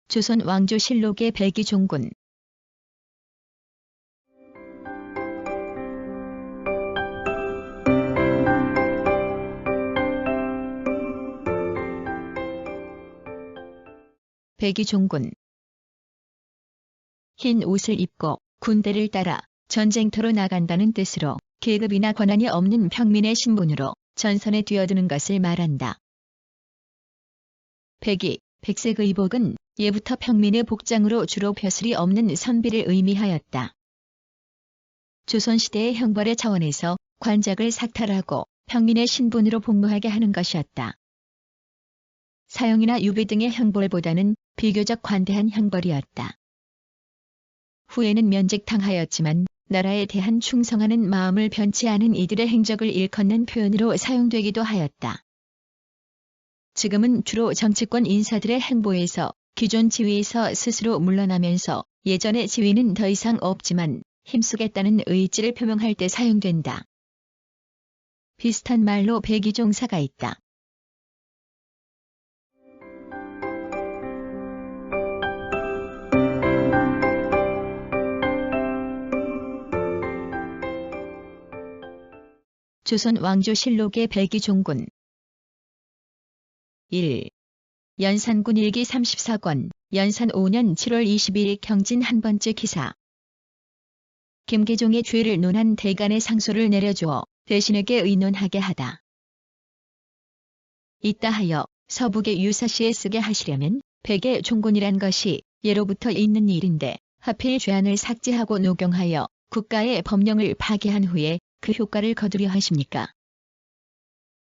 조선 왕조실록의 백의종군. 백의종군. 흰 옷을 입고 군대를 따라 전쟁터로 나간다는 뜻으로 계급이나 권한이 없는 평민의 신분으로 전선에 뛰어드는 것을 말한다. 백의, 백색 의복은 예부터 평민의 복장으로 주로 벼슬이 없는 선비를 의미하였다. 조선시대의 형벌의 차원에서 관작을 삭탈하고 평민의 신분으로 복무하게 하는 것이었다. 사형이나 유배 등의 형벌보다는 비교적 관대한 형벌이었다. 후에는 면직당하였지만 나라에 대한 충성하는 마음을 변치 않은 이들의 행적을 일컫는 표현으로 사용되기도 하였다. 지금은 주로 정치권 인사들의 행보에서 기존 지위에서 스스로 물러나면서 예전의 지위는 더 이상 없지만 힘쓰겠다는 의지를 표명할 때 사용된다. 비슷한 말로 백의종사가 있다. 조선 왕조실록의 백의종군. 1. 연산군 일기 34권, 연산 5년 7월 22일 경진 한 번째 기사. 김계종의 죄를 논한 대간의 상소를 내려주어 대신에게 의논하게 하다. 이따하여 서북의 유사시에 쓰게 하시려면 백의 종군이란 것이 예로부터 있는 일인데 하필 죄안을 삭제하고 녹용하여 국가의 법령을 파기한 후에 그 효과를 거두려 하십니까?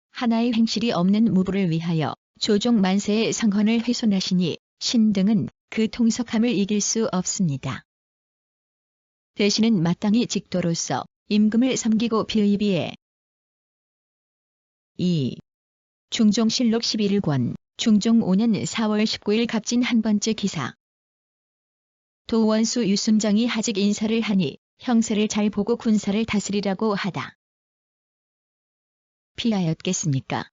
하나의 행실이 없는 무부를 위하여 조종 만세의 성헌을 훼손하시니 신등은 그 통석함을 이길 수 없습니다. 대신은 마땅히 직도로서 임금을 섬기고 비의비에 2. 중종실록 11권, 중종 5년 4월 19일 갑진 한 번째 기사. 도원수 유순정이 하직 인사를 하니 형세를 잘 보고 군사를 다스리라고 하다. 피하였겠습니까?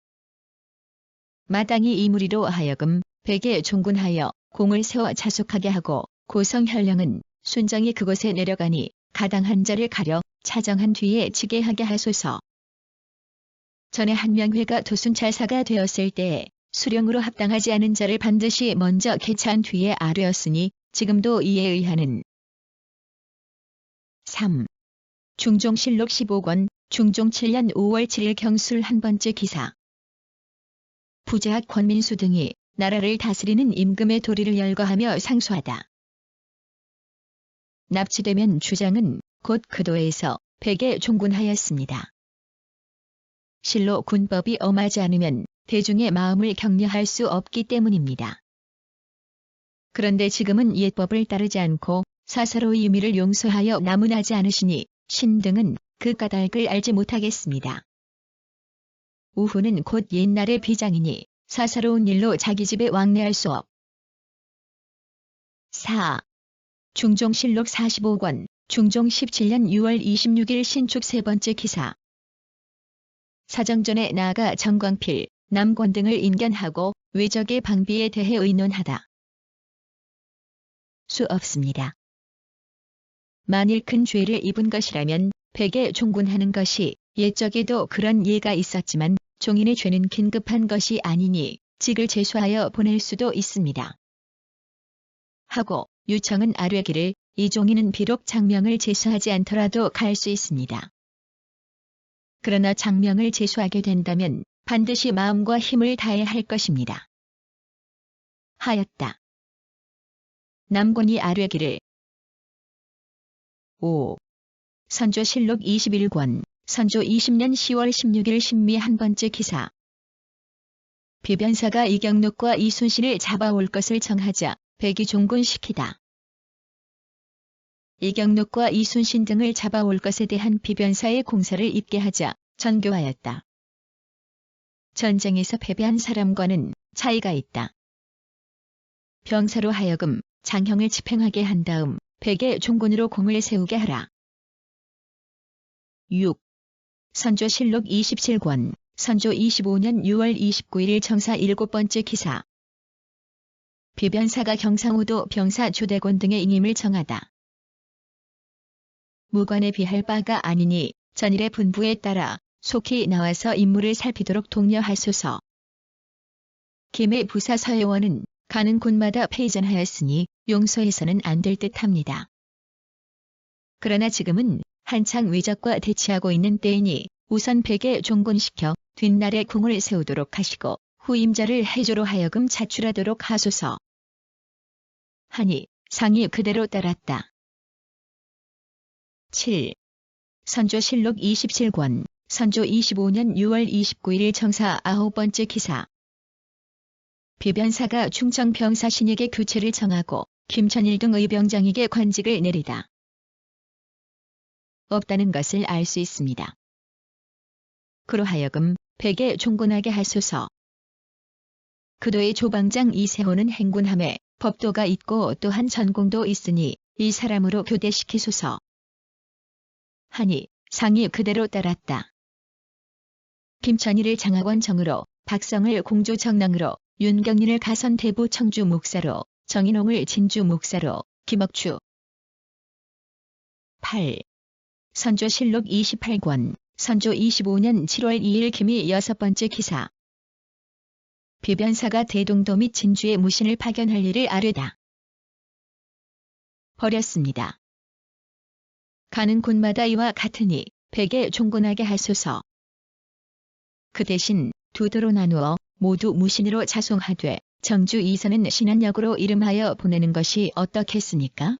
마땅히 이 무리로 하여금 백에 종군하여 공을 세워 자속하게 하고 고성현령은 순정이 그곳에 내려가니 가당한 자를 가려 차정한 뒤에 치게 하게 하소서. 전에 한명회가 도순찰사가 되었을 때에 수령으로 합당하지 않은 자를 반드시 먼저 개차한 뒤에 아뢰었으니 지금도 이에 의하는. 3. 중종실록 15권, 중종 7년 5월 7일 경술 한 번째 기사. 부자학 권민수 등이 나라를 다스리는 임금의 도리를 열거하며 상소하다. 납치되면 주장은 곧 그 도에서 백에 종군하였습니다. 실로 군법이 엄하지 않으면 대중의 마음을 격려할 수 없기 때문입니다. 그런데 지금은 옛법을 따르지 않고 사사로이 유미를 용서하여 나무나지 않으시니 신등은 그 까닭을 알지 못하겠습니다. 우후는 곧 옛날의 비장이니 사사로운 일로 자기 집에 왕래할 수 없. 4. 중종실록 45권, 중종 17년 6월 26일 신축 세 번째 기사. 사정전에 나아가 정광필, 남권 등을 인견하고 외적의 방비에 대해 의논하다. 수 없습니다. 만일 큰 죄를 입은 것이라면 백에 종군하는 것이 옛적에도 그런 예가 있었지만 종인의 죄는 긴급한 것이 아니니 직을 제수하여 보낼 수도 있습니다. 하고 유청은 아뢰기를 이 종인은 비록 장명을 제수하지 않더라도 갈 수 있습니다. 그러나 장명을 제수하게 된다면 반드시 마음과 힘을 다해 할 것입니다. 하였다. 남권이 아뢰기를 5. 선조실록 21권, 선조 20년 10월 16일 신미 한 번째 기사. 비변사가 이경록과 이순신을 잡아올 것을 정하자 백의 종군시키다. 이경록과 이순신 등을 잡아올 것에 대한 비변사의 공사를 입게 하자 전교하였다. 전쟁에서 패배한 사람과는 차이가 있다. 병사로 하여금 장형을 집행하게 한 다음 백의 종군으로 공을 세우게 하라. 6. 선조실록 27권, 선조 25년 6월 29일 정사 7번째 기사. 비변사가 경상우도 병사 조대곤 등의 임임을 정하다. 무관에 비할 바가 아니니 전일의 분부에 따라 속히 나와서 임무를 살피도록 독려하소서. 김해 부사 서해원은 가는 곳마다 패전하였으니 용서해서는 안 될 듯합니다. 그러나 지금은 한창 위적과 대치하고 있는 때이니 우선 백에 종군시켜 뒷날에 궁을 세우도록 하시고 후임자를 해조로 하여금 자출하도록 하소서. 하니 상이 그대로 따랐다. 7. 선조실록 27권 선조 25년 6월 29일 정사 9번째 기사. 비변사가 충청병사 신익의 교체를 정하고 김천일 등 의병장에게 관직을 내리다. 없다는 것을 알 수 있습니다. 그로 하여금 백에 종군하게 하소서. 그도의 조방장 이세호는 행군함에 법도가 있고 또한 전공도 있으니 이 사람으로 교대시키소서. 하니 상이 그대로 따랐다. 김천일을 장학원 정으로, 박성을 공조 정랑으로, 윤경린을 가선 대부 청주 목사로, 정인홍을 진주 목사로, 김억추. 8. 선조실록 28권 선조 25년 7월 2일 김희 6번째 기사. 비변사가 대동도 및 진주의 무신을 파견할 일을 아뢰다. 버렸습니다. 가는 곳마다 이와 같으니 백에 종군하게 하소서. 그 대신 두 도로 나누어 모두 무신으로 자송하되 정주 이선은 신안역으로 이름하여 보내는 것이 어떻겠습니까?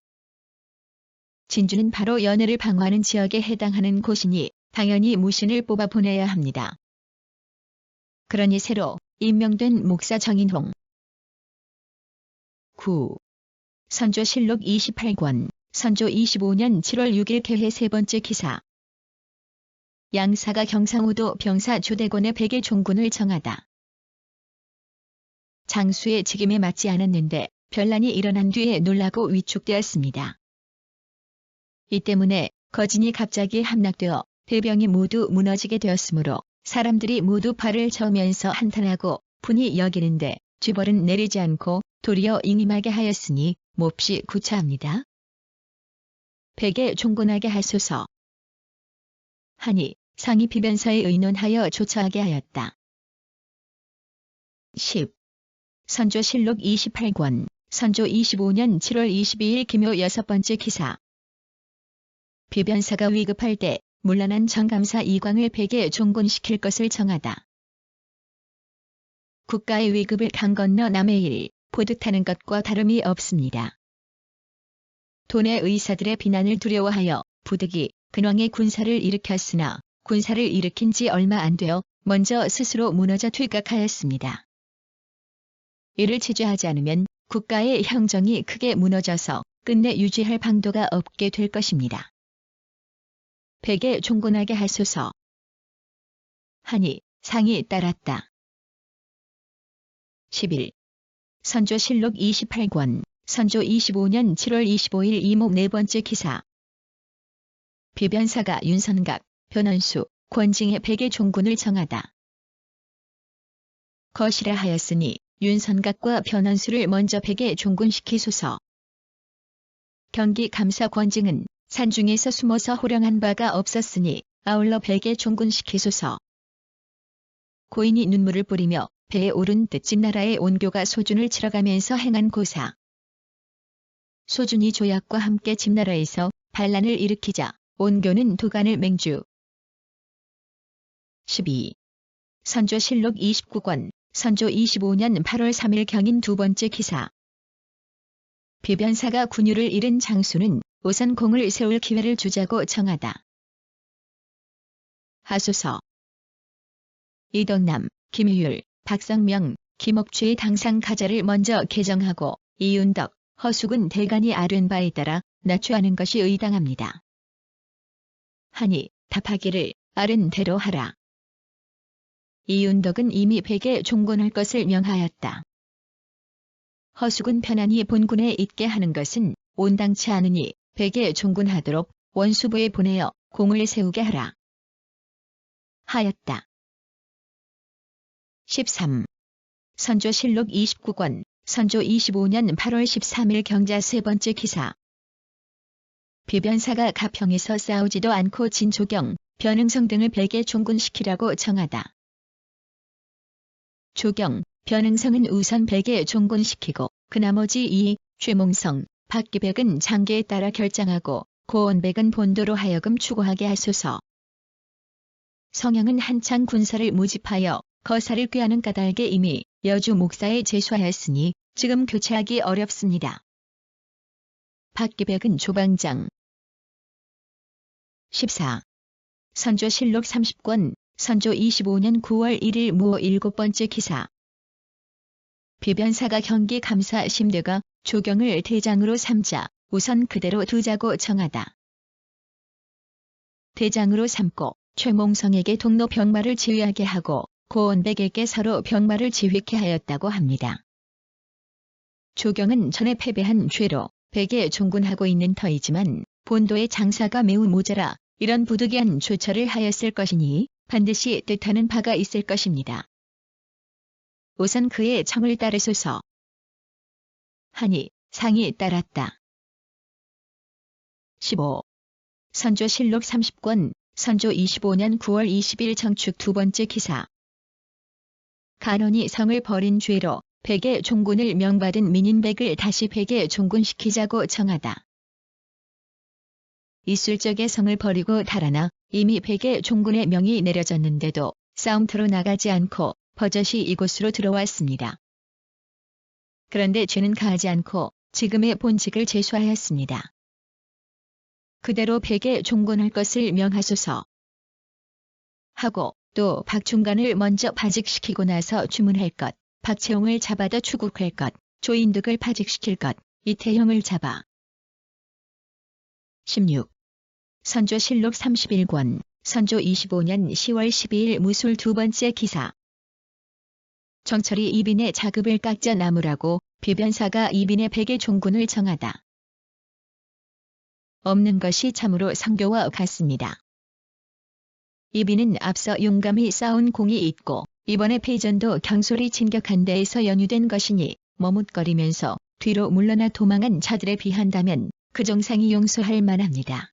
진주는 바로 연해를 방어하는 지역에 해당하는 곳이니 당연히 무신을 뽑아 보내야 합니다. 그러니 새로 임명된 목사 정인홍. 9. 선조실록 28권 선조 25년 7월 6일 개회 3번째 기사. 양사가 경상우도 병사 조대곤의 백의 종군을 정하다. 장수의 직임에 맞지 않았는데 변란이 일어난 뒤에 놀라고 위축되었습니다. 이 때문에 거진이 갑자기 함락되어 대병이 모두 무너지게 되었으므로 사람들이 모두 발을 저으면서 한탄하고 분이 여기는데 쥐벌은 내리지 않고 도리어 임임하게 하였으니 몹시 구차합니다. 백에 종군하게 하소서. 하니 상이 비변사에 의논하여 조처하게 하였다. 10. 선조실록 28권 선조 25년 7월 22일 김효 6번째 기사. 비변사가 위급할 때 문란한 정감사 이광을 백에 종군시킬 것을 정하다. 국가의 위급을 강 건너 남의 일 보듯하는 것과 다름이 없습니다. 돈의 의사들의 비난을 두려워하여 부득이 근왕의 군사를 일으켰으나 군사를 일으킨 지 얼마 안 되어 먼저 스스로 무너져 퇴각하였습니다. 이를 제재하지 않으면 국가의 형정이 크게 무너져서 끝내 유지할 방도가 없게 될 것입니다. 백에 종군하게 하소서. 하니 상이 따랐다. 11. 선조실록 28권 선조 25년 7월 25일 이목 4번째 기사. 비변사가 윤선각, 변원수, 권징의 백의 종군을 정하다. 것이라 하였으니 윤선각과 변원수를 먼저 백에 종군시키소서. 경기 감사 권징은 산중에서 숨어서 호령한 바가 없었으니 아울러 백에 종군시키소서. 고인이 눈물을 뿌리며 배에 오른 듯 진나라의 온교가 소준을 치러가면서 행한 고사. 소준이 조약과 함께 진나라에서 반란을 일으키자 온교는 도간을 맹주. 12. 선조실록 29권 선조 25년 8월 3일 경인 2번째 기사. 비변사가 군유를 잃은 장수는 우선 공을 세울 기회를 주자고 정하다. 하소서. 이덕남, 김유율, 박성명, 김옥추의 당상 가자를 먼저 개정하고 이윤덕, 허숙은 대간이 아뢰는 바에 따라 낮추하는 것이 의당합니다. 하니 답하기를 아른 대로 하라. 이윤덕은 이미 백에 종군할 것을 명하였다. 허숙은 편안히 본군에 있게 하는 것은 온당치 않으니 백에 종군하도록 원수부에 보내어 공을 세우게 하라. 하였다. 13. 선조실록 29권 선조 25년 8월 13일 경자 세 번째 기사. 비변사가 가평에서 싸우지도 않고 진 조경, 변흥성 등을 백에 종군시키라고 청하다. 조경, 변흥성은 우선 백에 종군시키고 그 나머지 이, 최몽성, 박기백은 장계에 따라 결장하고 고원백은 본도로 하여금 추구하게 하소서. 성형은 한창 군사를 모집하여 거사를 꾀하는 까닭에 이미 여주 목사에 제수하였으니 지금 교체하기 어렵습니다. 박기백은 조방장. 14. 선조실록 30권, 선조 25년 9월 1일 무 7번째 기사. 비변사가 경기 감사 심대가 조경을 대장으로 삼자 우선 그대로 두자고 청하다. 대장으로 삼고 최몽성에게 동로 병마를 지휘하게 하고 고원백에게 서로 병마를 지휘케 하였다고 합니다. 조경은 전에 패배한 죄로 백에 종군하고 있는 터이지만 본도의 장사가 매우 모자라 이런 부득이한 조처를 하였을 것이니 반드시 뜻하는 바가 있을 것입니다. 우선 그의 청을 따르소서. 하니 상이 따랐다. 15. 선조실록 30권, 선조 25년 9월 20일 청축 두 번째 기사. 간원이 성을 버린 죄로 백의 종군을 명받은 민인백을 다시 백에 종군시키자고 청하다. 있을 적에 성을 버리고 달아나 이미 백의 종군의 명이 내려졌는데도 싸움터로 나가지 않고 버젓이 이곳으로 들어왔습니다. 그런데 죄는 가하지 않고 지금의 본직을 제수하였습니다. 그대로 백에 종군할 것을 명하소서. 하고 또 박중간을 먼저 파직시키고 나서 주문할 것, 박채용을 잡아다 추국할 것, 조인득을 파직시킬 것, 이태형을 잡아. 16. 선조실록 31권, 선조 25년 10월 12일 무술 두 번째 기사. 정철이 이빈의 자급을 깎자 나무라고 비변사가 이빈의 백의 종군을 청하다. 없는 것이 참으로 상교와 같습니다. 이빈은 앞서 용감히 싸운 공이 있고 이번에 패전도 경솔히 진격한 데에서 연유된 것이니 머뭇거리면서 뒤로 물러나 도망한 자들에 비한다면 그 정상이 용서할 만합니다.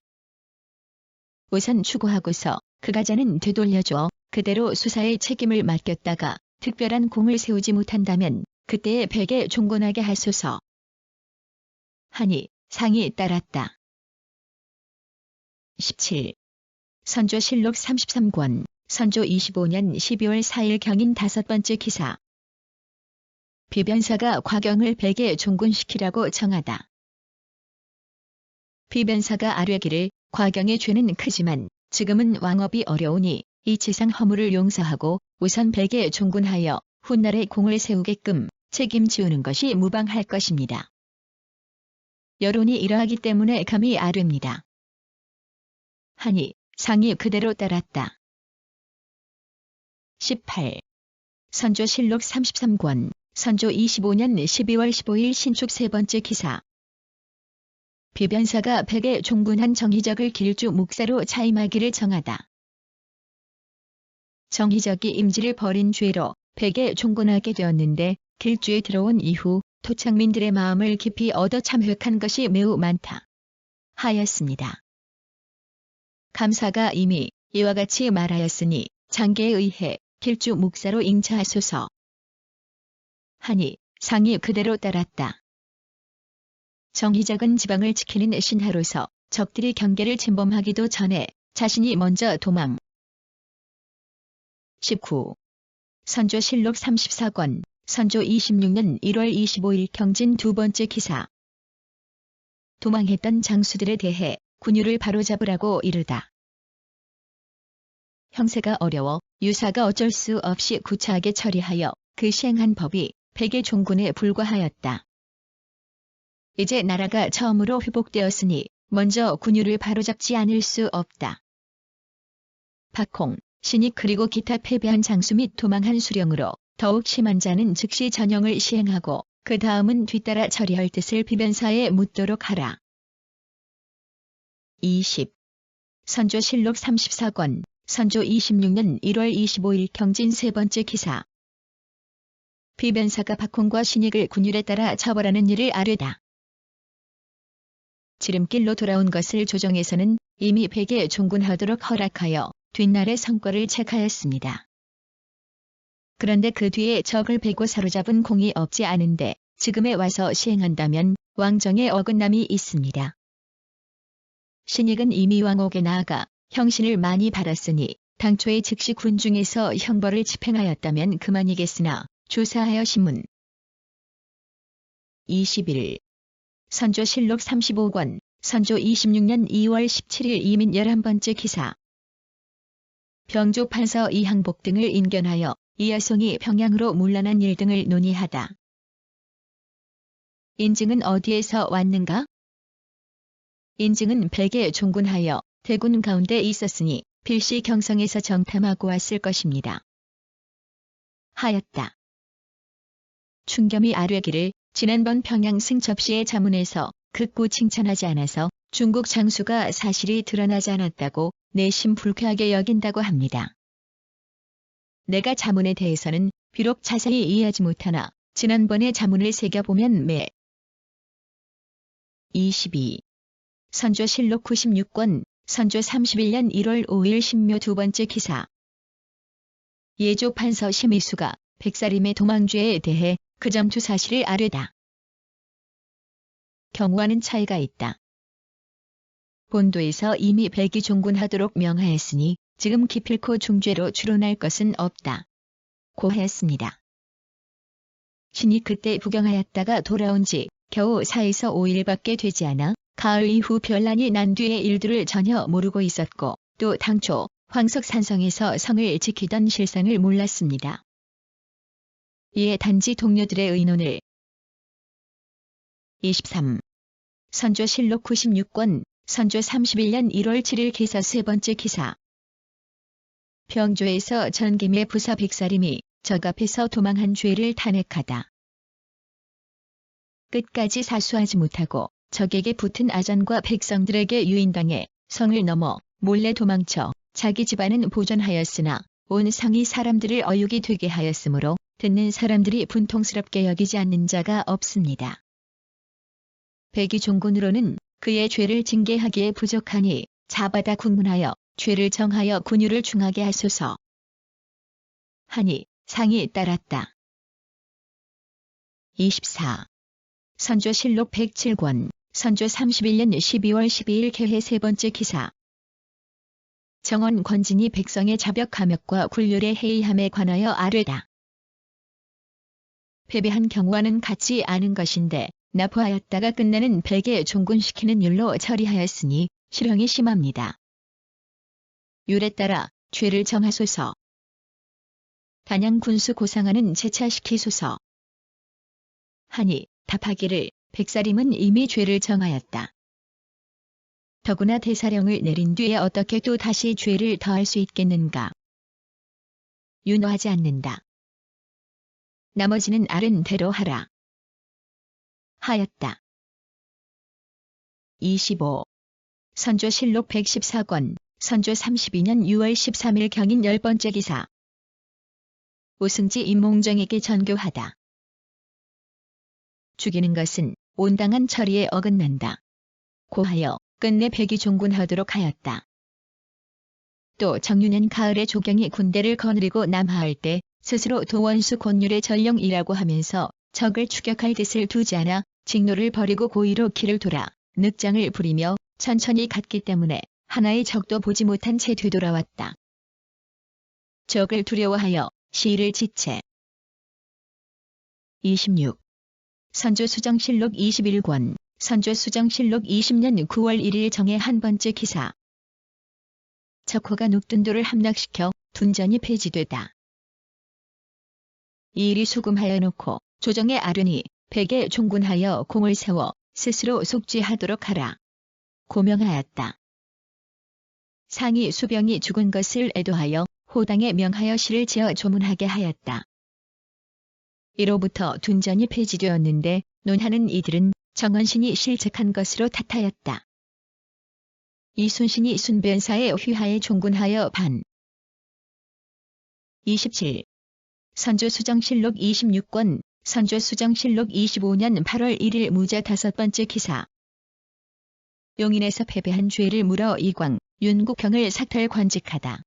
우선 추구하고서 그 가자는 되돌려줘 그대로 수사의 책임을 맡겼다가 특별한 공을 세우지 못한다면 그때의 백에 종군하게 하소서. 하니 상이 따랐다. 17. 선조실록 33권, 선조 25년 12월 4일 경인 다섯 번째 기사. 비변사가 과경을 백에 종군시키라고 청하다. 비변사가 아뢰기를 과경의 죄는 크지만 지금은 왕업이 어려우니 이치상 허물을 용서하고 우선 백에 종군하여 훗날에 공을 세우게끔 책임지우는 것이 무방할 것입니다. 여론이 이러하기 때문에 감히 아뢰입니다. 하니 상이 그대로 따랐다. 18. 선조실록 33권, 선조 25년 12월 15일 신축 세 번째 기사. 비변사가 백에 종군한 정희적을 길주 묵사로 차임하기를 정하다. 정희적이 임지를 벌인 죄로 백에 종군하게 되었는데 길주에 들어온 이후 토착민들의 마음을 깊이 얻어 참회한 것이 매우 많다. 하였습니다. 감사가 이미 이와 같이 말하였으니 장계에 의해 길주 묵사로 잉차하소서. 하니 상이 그대로 따랐다. 정희적은 지방을 지키는 신하로서 적들이 경계를 침범하기도 전에 자신이 먼저 도망. 19. 선조실록 34권, 선조 26년 1월 25일 경진 두 번째 기사. 도망했던 장수들에 대해 군유를 바로잡으라고 이르다. 형세가 어려워 유사가 어쩔 수 없이 구차하게 처리하여 그 시행한 법이 백의 종군에 불과하였다. 이제 나라가 처음으로 회복되었으니 먼저 군유를 바로잡지 않을 수 없다. 박홍, 신익 그리고 기타 패배한 장수 및 도망한 수령으로 더욱 심한 자는 즉시 전형을 시행하고 그 다음은 뒤따라 처리할 뜻을 비변사에 묻도록 하라. 20. 선조실록 34권, 선조 26년 1월 25일 경진 세 번째 기사. 비변사가 박홍과 신익을 군율에 따라 처벌하는 일을 아뢰다. 지름길로 돌아온 것을 조정에서는 이미 백에 종군하도록 허락하여 뒷날의 성과를 체크하였습니다. 그런데 그 뒤에 적을 베고 사로잡은 공이 없지 않은데 지금에 와서 시행한다면 왕정에 어긋남이 있습니다. 신익은 이미 왕옥에 나아가 형신을 많이 받았으니 당초에 즉시 군중에서 형벌을 집행하였다면 그만이겠으나 조사하여 신문 21일 선조실록 35권 선조 26년 2월 17일 이민 11번째 기사 병조 판서 이항복 등을 인견하여 이하송이 평양으로 물러난 일 등을 논의하다. 인증은 어디에서 왔는가? 인증은 백에 종군하여 대군 가운데 있었으니 필시 경성에서 정탐하고 왔을 것입니다. 하였다. 충겸이 아뢰기를 지난번 평양 승첩시의 자문에서 극구 칭찬하지 않아서 중국 장수가 사실이 드러나지 않았다고 내심 불쾌하게 여긴다고 합니다. 내가 자문에 대해서는 비록 자세히 이해하지 못하나 지난번에 자문을 새겨보면 매 22. 선조실록 96권 선조 31년 1월 5일 신묘 2번째 기사 예조 판서 심의수가 백사림의 도망죄에 대해 그 점투 사실을 아뢰다. 경우와는 차이가 있다. 본도에서 이미 백이 종군하도록 명하였으니 지금 기필코 중죄로 추론할 것은 없다. 고 하였습니다. 신이 그때 부경하였다가 돌아온 지 겨우 4에서 5일밖에 되지 않아 가을 이후 변란이 난 뒤의 일들을 전혀 모르고 있었고 또 당초 황석산성에서 성을 지키던 실상을 몰랐습니다. 이에 단지 동료들의 의논을 23. 선조실록 96권 선조 31년 1월 7일 기사 세 번째 기사 병조에서 전김의 부사 백사림이 적 앞에서 도망한 죄를 탄핵하다. 끝까지 사수하지 못하고 적에게 붙은 아전과 백성들에게 유인당해 성을 넘어 몰래 도망쳐 자기 집안은 보존하였으나 온 성이 사람들을 어육이 되게 하였으므로 듣는 사람들이 분통스럽게 여기지 않는 자가 없습니다. 백이 종군으로는 그의 죄를 징계하기에 부족하니 자바다 국문하여 죄를 정하여 군유를 중하게 하소서 하니 상이 따랐다. 24. 선조실록 107권 선조 31년 12월 12일 개회 세 번째 기사 정원 권진이 백성의 자벽 감역과 굴률의 해이함에 관하여 아뢰다. 패배한 경우와는 같지 않은 것인데 납포하였다가 끝나는 백에 종군시키는 율로 처리하였으니 실형이 심합니다. 율에 따라 죄를 정하소서. 단양 군수 고상하는 제차시키소서. 하니 답하기를 백사림은 이미 죄를 정하였다. 더구나 대사령을 내린 뒤에 어떻게 또 다시 죄를 더할 수 있겠는가. 윤호하지 않는다. 나머지는 아른 대로 하라. 하였다. 25. 선조실록 114권 선조 32년 6월 13일 경인 10번째 기사 오승지 임몽정에게 전교하다. 죽이는 것은 온당한 처리에 어긋난다. 고하여 끝내 백이 종군하도록 하였다. 또 정유년 가을에 조경이 군대를 거느리고 남하할 때 스스로 도원수 곤율의 전령이라고 하면서 적을 추격할 뜻을 두지 않아 직로를 버리고 고의로 길을 돌아 늑장을 부리며 천천히 갔기 때문에 하나의 적도 보지 못한 채 되돌아왔다. 적을 두려워하여 시를 지체 26. 선조수정실록 21권 선조수정실록 20년 9월 1일 정의 한 번째 기사 적호가 녹둔도를 함락시켜 둔전이 폐지되다. 이 일이 수금하여 놓고 조정에 아뢰니 백에 종군하여 공을 세워 스스로 속죄하도록 하라. 고명하였다. 상이 수병이 죽은 것을 애도하여 호당에 명하여 시를 지어 조문하게 하였다. 이로부터 둔전이 폐지되었는데 논하는 이들은 정원신이 실책한 것으로 탓하였다. 이순신이 순변사의 휘하에 종군하여 반 27. 선조수정실록 26권, 선조수정실록 25년 8월 1일 무자 5번째 기사. 용인에서 패배한 죄를 물어 이광, 윤국형을 삭탈 관직하다.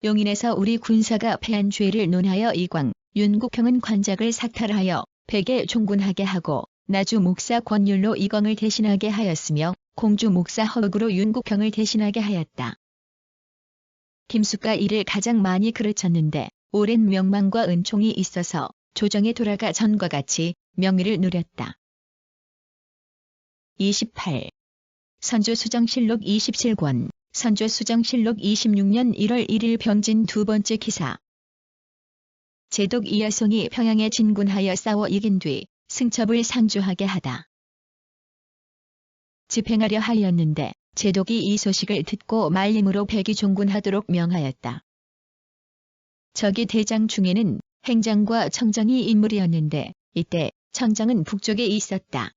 용인에서 우리 군사가 패한 죄를 논하여 이광, 윤국형은 관작을 삭탈하여 백에 종군하게 하고 나주 목사 권율로 이광을 대신하게 하였으며 공주 목사 허흑으로 윤국형을 대신하게 하였다. 김숙가 이를 가장 많이 그르쳤는데 오랜 명망과 은총이 있어서 조정에 돌아가 전과 같이 명의를 누렸다. 28. 선조수정실록 27권, 선조수정실록 26년 1월 1일 병진 2번째 기사. 제독 이여송이 평양에 진군하여 싸워 이긴 뒤 승첩을 상주하게 하다. 집행하려 하였는데 제독이 이 소식을 듣고 말림으로 백이 종군하도록 명하였다. 저기 대장 중에는 행장과 청정이 인물이었는데 이때 청정은 북쪽에 있었다.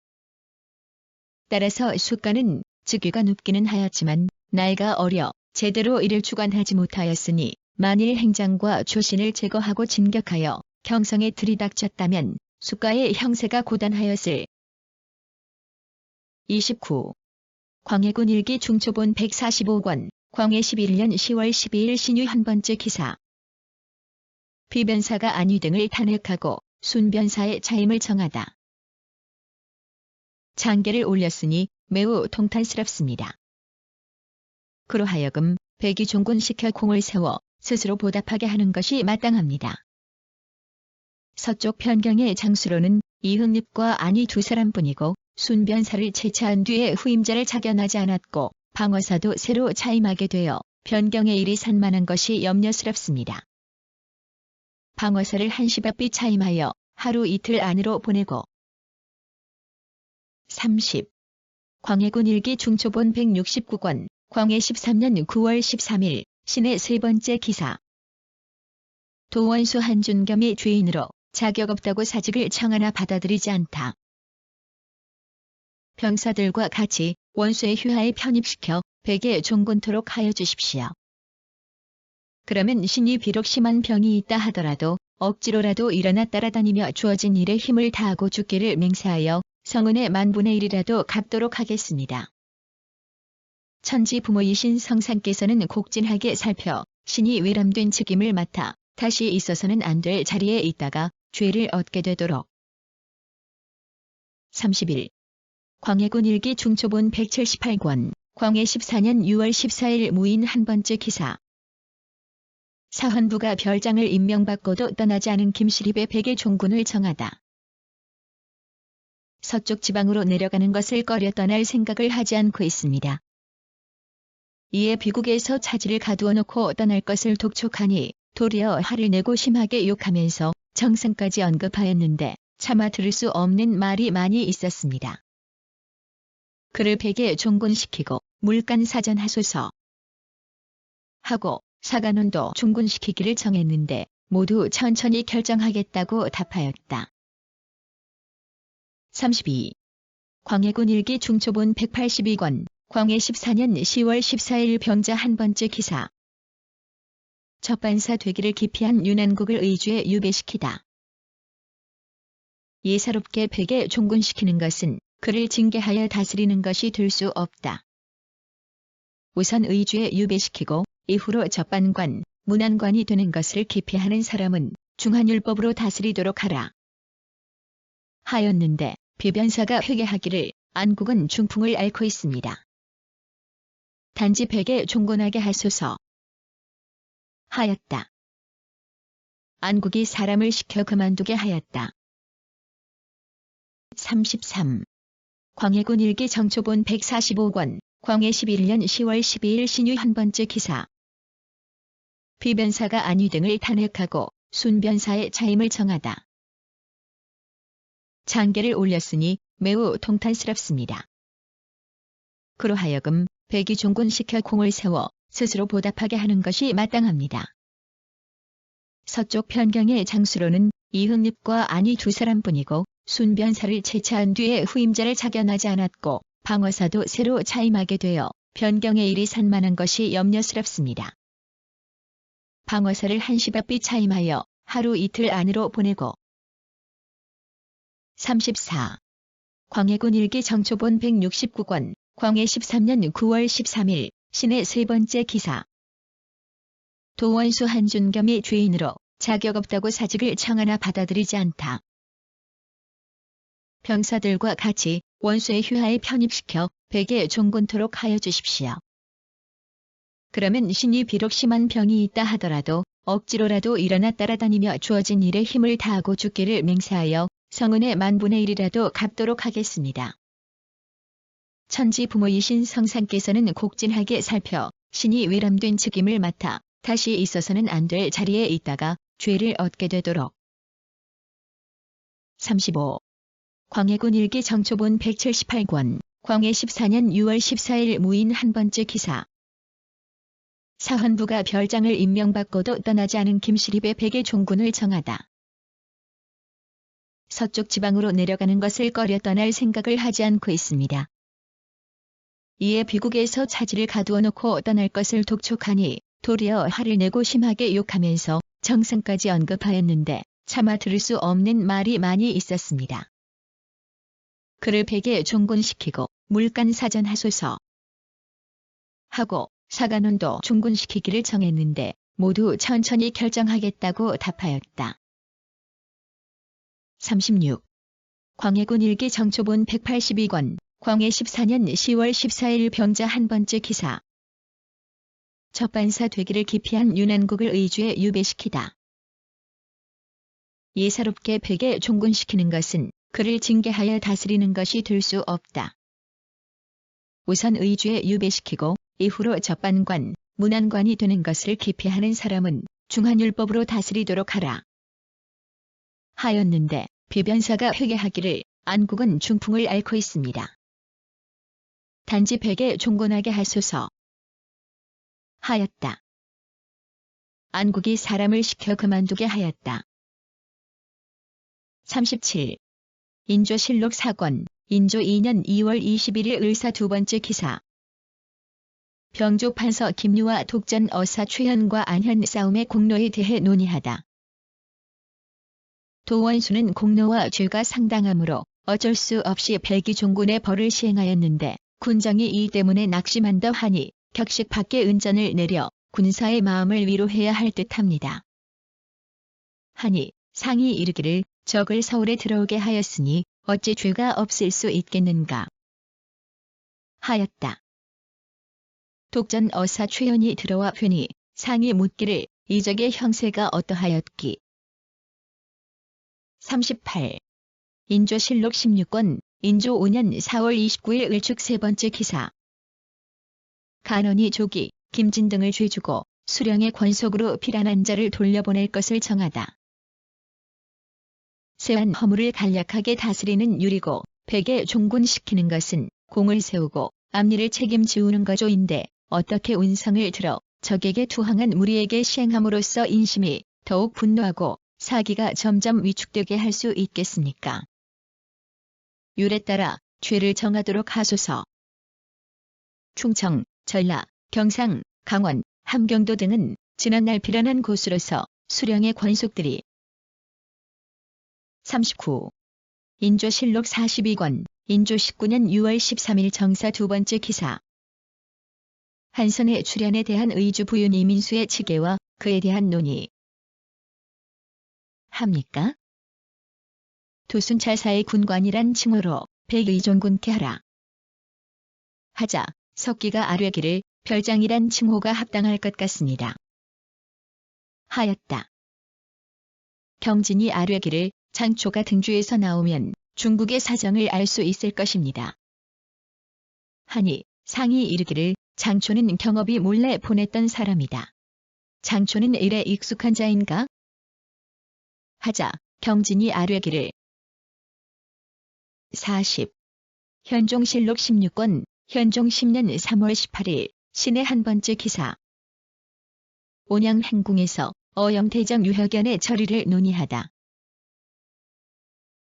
따라서 수가는 직위가 높기는 하였지만 나이가 어려 제대로 이를 주관하지 못하였으니 만일 행장과 조신을 제거하고 진격하여 경성에 들이닥쳤다면 수가의 형세가 고단하였을. 29. 광해군 일기 중초본 145권, 광해 11년 10월 12일 신유 한 번째 기사. 비변사가 안위 등을 탄핵하고 순변사의 자임을 정하다. 장계를 올렸으니 매우 통탄스럽습니다. 그로하여금 백이 종군시켜 공을 세워 스스로 보답하게 하는 것이 마땅합니다. 서쪽 변경의 장수로는 이흥립과 안위 두 사람뿐이고 순변사를 채차한 뒤에 후임자를 자견하지 않았고 방어사도 새로 차임하게 되어 변경의 일이 산만한 것이 염려스럽습니다. 방어사를 한시바삐 차임하여 하루 이틀 안으로 보내고. 30. 광해군 일기 중초본 169권, 광해 13년 9월 13일 신의 세 번째 기사. 도원수 한준겸이 죄인으로 자격 없다고 사직을 청하나 받아들이지 않다. 병사들과 같이 원수의 휘하에 편입시켜 백에 종군토록 하여 주십시오. 그러면 신이 비록 심한 병이 있다 하더라도 억지로라도 일어나 따라다니며 주어진 일에 힘을 다하고 죽기를 맹세하여 성은의 만분의 1이라도 갚도록 하겠습니다. 천지 부모이신 성상께서는 곡진하게 살펴 신이 외람된 책임을 맡아 다시 있어서는 안 될 자리에 있다가 죄를 얻게 되도록. 31. 광해군 일기 중초본 178권, 광해 14년 6월 14일 무인 한 번째 기사. 사헌부가 별장을 임명받고도 떠나지 않은 김시립의 백의 종군을 정하다. 서쪽 지방으로 내려가는 것을 꺼려 떠날 생각을 하지 않고 있습니다. 이에 비국에서 차지를 가두어 놓고 떠날 것을 독촉하니 도리어 화를 내고 심하게 욕하면서 정상까지 언급하였는데 차마 들을 수 없는 말이 많이 있었습니다. 그를 백에 종군시키고 물간사전하소서 하고 사간원도 종군시키기를 정했는데 모두 천천히 결정하겠다고 답하였다. 32. 광해군 일기 중초본 182권, 광해 14년 10월 14일 병자 한 번째 기사. 적반사 되기를 기피한 윤안국을 의주에 유배시키다. 예사롭게 백에 종군시키는 것은 그를 징계하여 다스리는 것이 될 수 없다. 우선 의주에 유배시키고 이후로 적반관, 문안관이 되는 것을 기피하는 사람은 중한율법으로 다스리도록 하라. 하였는데 비변사가 회개하기를 안국은 중풍을 앓고 있습니다. 단지 백에 종군하게 하소서 하였다. 안국이 사람을 시켜 그만두게 하였다. 33. 광해군 일기 정초본 145권, 광해 11년 10월 12일 신유 한 번째 기사. 비변사가 안위 등을 탄핵하고 순변사의 자임을 정하다. 장계를 올렸으니 매우 통탄스럽습니다. 그로하여금 백이 종군시켜 공을 세워 스스로 보답하게 하는 것이 마땅합니다. 서쪽 변경의 장수로는 이흥립과 안위 두 사람뿐이고 순변사를 채차한 뒤에 후임자를 자견하지 않았고 방어사도 새로 차임하게 되어 변경의 일이 산만한 것이 염려스럽습니다. 방어사를 한시바삐 차임하여 하루 이틀 안으로 보내고. 34. 광해군 일기 정초본 169권, 광해 13년 9월 13일, 신의 세 번째 기사. 도원수 한준겸이 죄인으로 자격 없다고 사직을 청하나 받아들이지 않다. 병사들과 같이 원수의 휴하에 편입시켜 백에 종군토록 하여 주십시오. 그러면 신이 비록 심한 병이 있다 하더라도 억지로라도 일어나 따라다니며 주어진 일에 힘을 다하고 죽기를 맹세하여 성은의 10,000분의 1이라도 갚도록 하겠습니다. 천지 부모이신 성상께서는 곡진하게 살펴 신이 외람된 책임을 맡아 다시 있어서는 안 될 자리에 있다가 죄를 얻게 되도록. 35. 광해군 일기 정초본 178권, 광해 14년 6월 14일 무인 한 번째 기사. 사헌부가 별장을 임명받고도 떠나지 않은 김시립의 백의 종군을 정하다. 서쪽 지방으로 내려가는 것을 꺼려 떠날 생각을 하지 않고 있습니다. 이에 비국에서 차지를 가두어 놓고 떠날 것을 독촉하니 도리어 화를 내고 심하게 욕하면서 정승까지 언급하였는데 차마 들을 수 없는 말이 많이 있었습니다. 그를 백에 종군시키고 물간사전하소서 하고 사간원도 종군시키기를 정했는데 모두 천천히 결정하겠다고 답하였다. 36. 광해군 일기 정초본 182권, 광해 14년 10월 14일 병자 한 번째 기사. 접반사 되기를 기피한 윤안국을 의주에 유배시키다. 예사롭게 백에 종군시키는 것은 그를 징계하여 다스리는 것이 될 수 없다. 우선 의주에 유배시키고 이후로 접반관, 문안관이 되는 것을 기피하는 사람은 중한율법으로 다스리도록 하라. 하였는데 비변사가 회개하기를 안국은 중풍을 앓고 있습니다. 단지 백에 종군하게 하소서 하였다. 안국이 사람을 시켜 그만두게 하였다. 37. 인조실록 사권, 인조 2년 2월 21일 을사 두 번째 기사. 병조 판서 김유와 독전 어사 최현과 안현 싸움의 공로에 대해 논의하다. 도원수는 공로와 죄가 상당하므로 어쩔 수 없이 백의 종군의 벌을 시행하였는데 군정이 이 때문에 낙심한다 하니 격식 밖에 은전을 내려 군사의 마음을 위로해야 할 듯합니다. 하니 상이 이르기를 적을 서울에 들어오게 하였으니 어찌 죄가 없을 수 있겠는가 하였다. 독전 어사 최현이 들어와 뵈니 상이 묻기를 이 적의 형세가 어떠하였기. 38. 인조실록 16권, 인조 5년 4월 29일 을축 세 번째 기사. 간원이 조기, 김진 등을 죄주고 수령의 권속으로 피란한 자를 돌려보낼 것을 정하다. 세한 허물을 간략하게 다스리는 율이고 백에 종군시키는 것은 공을 세우고 앞일을 책임지우는 거조인데 어떻게 운성을 들어 적에게 투항한 무리에게 시행함으로써 인심이 더욱 분노하고 사기가 점점 위축되게 할 수 있겠습니까? 율에 따라 죄를 정하도록 하소서. 충청, 전라, 경상, 강원, 함경도 등은 지난날 피란한 곳으로서 수령의 권속들이. 39. 인조실록 42권, 인조 19년 6월 13일 정사 두 번째 기사. 한선의 출현에 대한 의주 부윤 이민수의 치계와 그에 대한 논의. 합니까? 도순찰사의 군관이란 칭호로 백의종군케 하라. 하자 석기가 아뢰기를 별장이란 칭호가 합당할 것 같습니다. 하였다. 경진이 아뢰기를 장초가 등주에서 나오면 중국의 사정을 알 수 있을 것입니다. 하니 상이 이르기를 장초는 경업이 몰래 보냈던 사람이다. 장초는 일에 익숙한 자인가? 하자 경진이 아뢰기를. 40. 현종실록 16권, 현종 10년 3월 18일, 신의 한 번째 기사. 온양 행궁에서 어영대장 유혁연의 처리를 논의하다.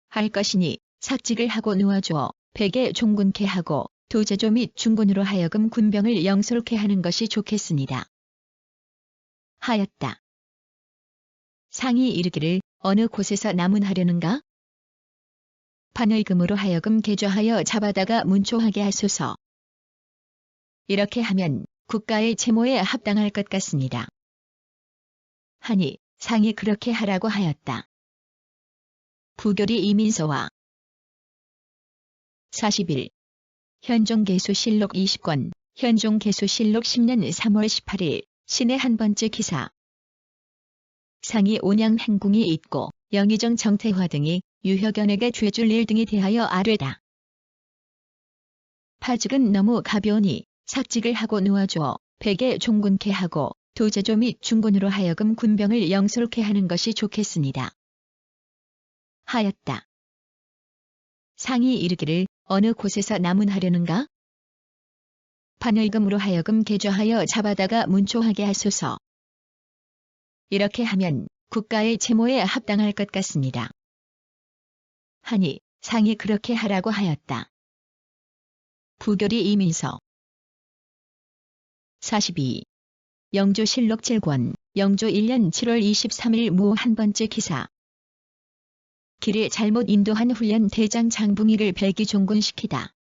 할 것이니 삭직을 하고 놓아주어 백에 종군케 하고 도제조 및 중군으로 하여금 군병을 영솔케 하는 것이 좋겠습니다. 하였다. 상이 이르기를 어느 곳에서 남문하려는가? 반의금으로 하여금 계좌하여 잡아다가 문초하게 하소서. 이렇게 하면 국가의 채모에 합당할 것 같습니다. 하니 상이 그렇게 하라고 하였다. 부교리 이민서와 41. 현종개수실록 20권, 현종개수실록 10년 3월 18일, 신의 한 번째 기사. 상이 온양 행궁이 있고 영의정 정태화 등이 유혁연에게 죄줄 일 등에 대하여 아뢰다. 파직은 너무 가벼우니 삭직을 하고 놓아주어 백에 종군케 하고 도제조 및 중군으로 하여금 군병을 영솔케 하는 것이 좋겠습니다. 하였다. 상이 이르기를 어느 곳에서 남문하려는가? 반의금으로 하여금 계좌하여 잡아다가 문초하게 하소서. 이렇게 하면 국가의 채모에 합당할 것 같습니다. 하니 상이 그렇게 하라고 하였다. 부교리 이민서 42. 영조실록 7권, 영조 1년 7월 23일 무 한 번째 기사. 길을 잘못 인도한 훈련 대장 장붕익을 백의종군시키다.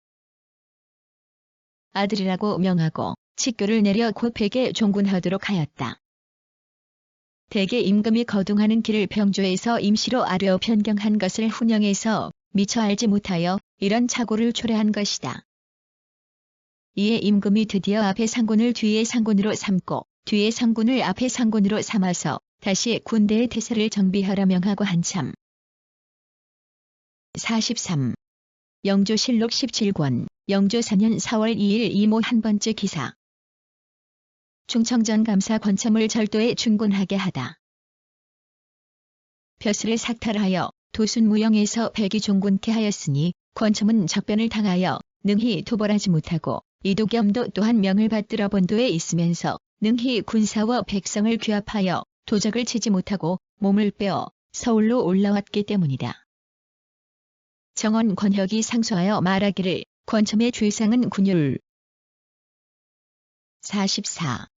아들이라고 명하고 칙교를 내려 곧 백에 종군하도록 하였다. 대개 임금이 거둥하는 길을 병조에서 임시로 아뢰어 변경한 것을 훈영에서 미처 알지 못하여 이런 착오를 초래한 것이다. 이에 임금이 드디어 앞의 상군을 뒤의 상군으로 삼고 뒤의 상군을 앞의 상군으로 삼아서 다시 군대의 태세를 정비하라 명하고 한참. 43. 영조실록 17권, 영조 4년 4월 2일 이모 한 번째 기사. 충청전 감사 권첨을 절도에 중군하게 하다. 벼슬을 삭탈하여 도순무영에서 백이 종군케 하였으니 권첨은 적변을 당하여 능히 도벌하지 못하고 이도겸도 또한 명을 받들어 본도에 있으면서 능히 군사와 백성을 규합하여 도적을 치지 못하고 몸을 빼어 서울로 올라왔기 때문이다. 정원 권혁이 상소하여 말하기를 권첨의 죄상은 군율. 44.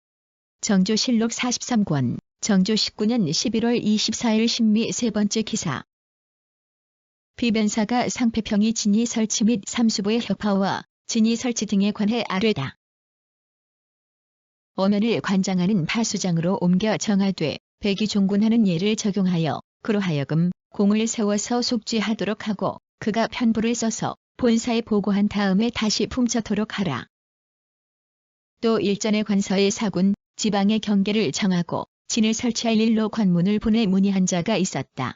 정조실록 43권, 정조 19년 11월 24일 신미 세 번째 기사. 비변사가 상패평이 진위 설치 및 삼수부의 혁파와 진위 설치 등에 관해 아뢰다. 어면을 관장하는 파수장으로 옮겨 정하되 백이 종군하는 예를 적용하여 그로 하여금 공을 세워서 속죄하도록 하고 그가 편부를 써서 본사에 보고한 다음에 다시 품처토록 하라. 또 일전의 관서의 사군, 지방의 경계를 정하고 진을 설치할 일로 관문을 보내 문의한 자가 있었다.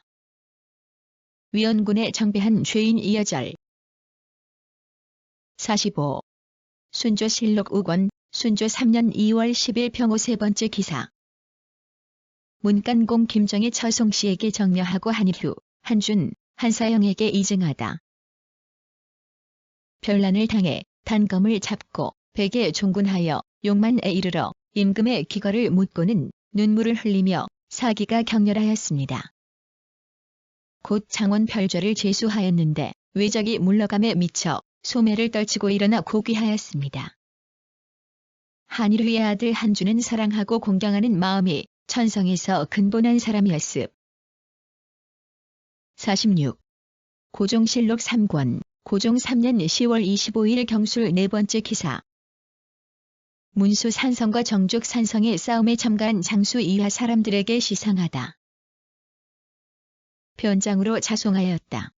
위원군에 정배한 죄인 이여절. 45. 순조실록 5권, 순조 3년 2월 10일 병호 세 번째 기사. 문간공 김정희 처송씨에게 정려하고 한 이후 한준, 한사영에게 이증하다. 별난을 당해 단검을 잡고 백에 종군하여 용만에 이르러 임금의 기거를 묻고는 눈물을 흘리며 사기가 격렬하였습니다. 곧 장원 별죄를 제수하였는데 외적이 물러감에 미쳐 소매를 떨치고 일어나 고귀하였습니다. 한일휘의 아들 한주는 사랑하고 공경하는 마음이 천성에서 근본한 사람이었습. 46. 고종실록 3권, 고종 3년 10월 25일 경술 네 번째 기사. 문수 산성과 정죽 산성의 싸움에 참가한 장수 이하 사람들에게 시상하다. 변장으로 자송하였다.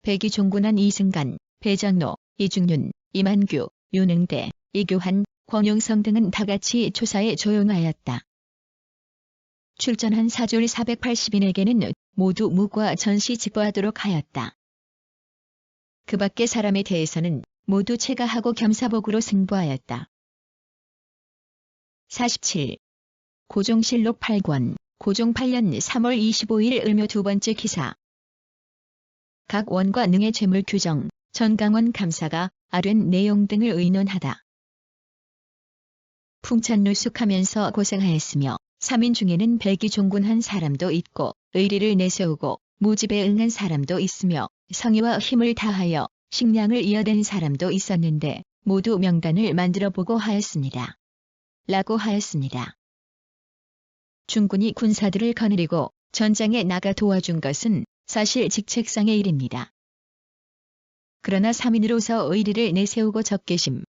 백이 종군한 이승간, 배장로, 이중윤, 이만규, 윤응대, 이교한, 권용성 등은 다같이 초사에 조용하였다. 출전한 사졸 480인에게는 모두 무과 전시 직보하도록 하였다. 그 밖의 사람에 대해서는 모두 체가하고 겸사복으로 승부하였다. 47. 고종실록 8권, 고종 8년 3월 25일 을묘 두 번째 기사. 각 원과 능의 죄물 규정, 전강원 감사가 아뢰는 내용 등을 의논하다. 풍찬누숙하면서 고생하였으며 3인 중에는 백이 종군한 사람도 있고 의리를 내세우고 무집에 응한 사람도 있으며 성의와 힘을 다하여 식량을 이어댄 사람도 있었는데 모두 명단을 만들어 보고 하였습니다. 라고 하였습니다. 중군이 군사들을 거느리고 전장에 나가 도와준 것은 사실 직책상의 일입니다. 그러나 3인으로서 의리를 내세우고 적개심,